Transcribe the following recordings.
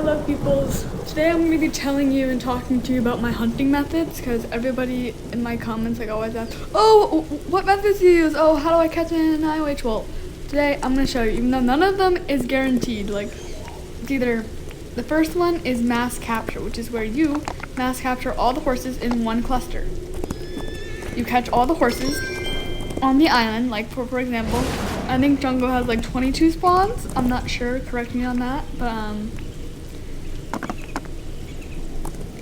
Hello peoples. Today I'm going to be telling you and talking to you about my hunting methods, because everybody in my comments like always ask, oh, what methods do you use? Oh, how do I catch an IUH? Well, today I'm going to show you, even though none of them is guaranteed. Like, it's either, the first one is mass capture, which is where you mass capture all the horses in one cluster. You catch all the horses on the island, like for example, I think Jungle has like 22 spawns. I'm not sure, correct me on that, but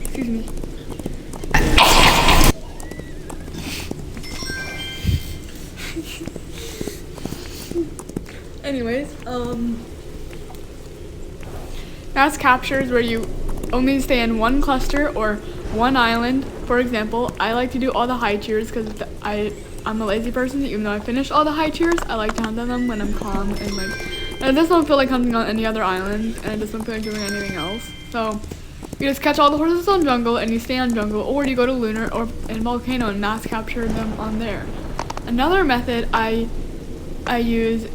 excuse me. Anyways, mass capture is where you only stay in one cluster or one island. For example, I like to do all the high tiers because I'm a lazy person. Even though I finished all the high tiers, I like to hunt on them when I'm calm and like, I just don't feel like hunting on any other island, and I just don't feel like doing anything else. So you just catch all the horses on Jungle and you stay on Jungle, or you go to Lunar or in Volcano and mass capture them on there. Another method I use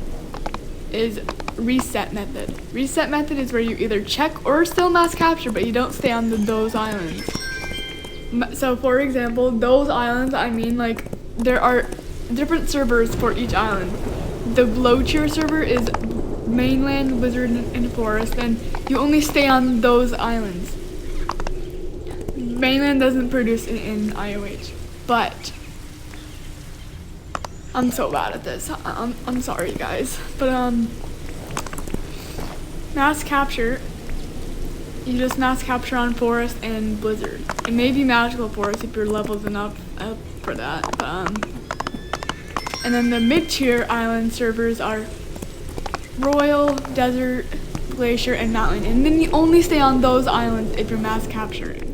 is reset method. Reset method is where you either check or still mass capture, but you don't stay on those islands. So for example, those islands, I mean, like, there are different servers for each island. The low tier server is mainland, wizard, and forest, and you only stay on those islands. Mainland doesn't produce in IUH, but I'm so bad at this. I'm sorry guys, but mass capture, you just mass capture on forest and blizzard. It may be magical forest if your level's enough up for that, but and then the mid-tier island servers are royal, desert, glacier, and mountain, and then you only stay on those islands if you're mass capturing.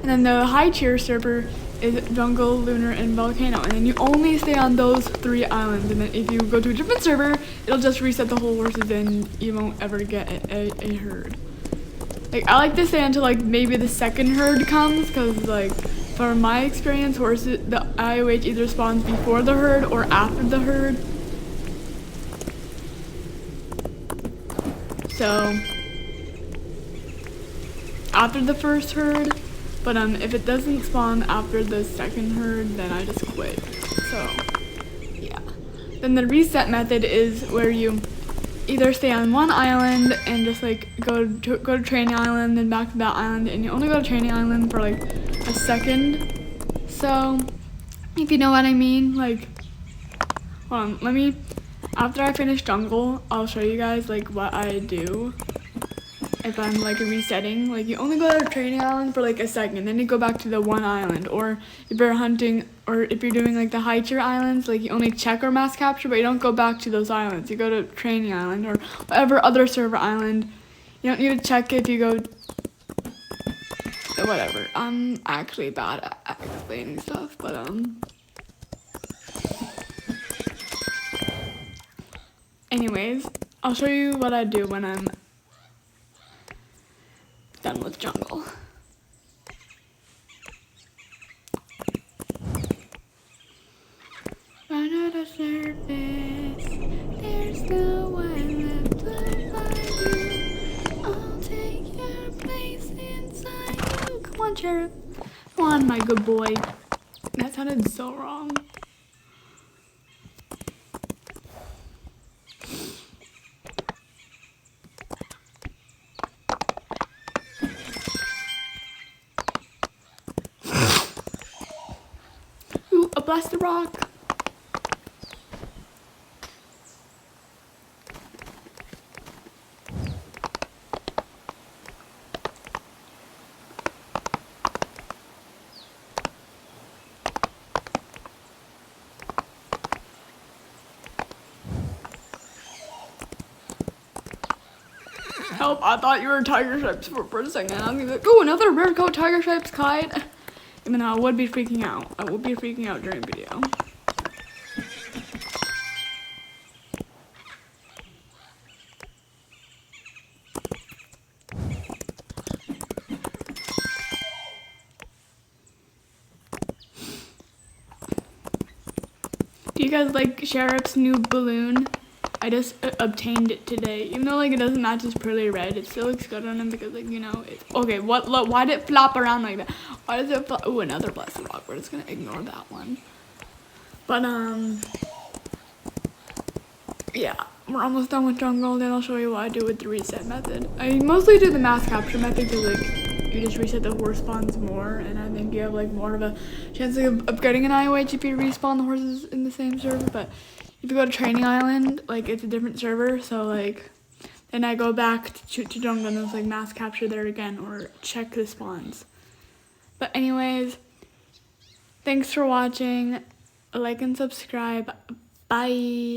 And then the high tier server is jungle, lunar, and volcano, and then you only stay on those 3 islands. And then if you go to a different server, it'll just reset the whole horses and you won't ever get a herd. Like, I like to stay until like maybe the second herd comes, because like from my experience, horses, the IUH either spawns before the herd or after the herd. So after the first herd, but if it doesn't spawn after the second herd, then I just quit. So yeah. Then the reset method is where you either stay on one island and just like go to training island, then back to that island, and you only go to training island for like a second. So if you know what I mean, like, hold on, after I finish jungle, I'll show you guys like what I do if I'm like resetting. Like, you only go to training island for like a second, then you go back to the one island. Or if you're hunting, or if you're doing like the high tier islands, like you only check or mass capture, but you don't go back to those islands. You go to training island or whatever other server island. You don't need to check if you go whatever. I'm actually bad at explaining stuff, but anyways, I'll show you what I do when I'm done with jungle. Under the surface, there's no one left to find you. I'll take your place inside you. Come on, Sheriff. Come on, my good boy. That sounded so wrong. Ooh, a blasted rock. Help, I thought you were tiger stripes for a second. I was like, ooh, another rare coat tiger stripes kite. Even though I would be freaking out. I would be freaking out during video. Do you guys like Sheriff's new balloon? I just obtained it today. Even though like it doesn't match his pretty red, it still looks good on him because like, you know, it's okay. Why did it flop around like that? Why does it flop? Ooh, another blessed rock. We're just gonna ignore that one. But yeah, we're almost done with jungle. Then I'll show you what I do with the reset method. I mostly do the mass capture method because like you just reset the horse spawns more, and I think you have like more of a chance of getting an IUH if you respawn the horses in the same server. But if you go to Training Island, like it's a different server, so like then I go back to jungle and it's like mass capture there again or check the spawns. But anyways, thanks for watching. Like and subscribe. Bye.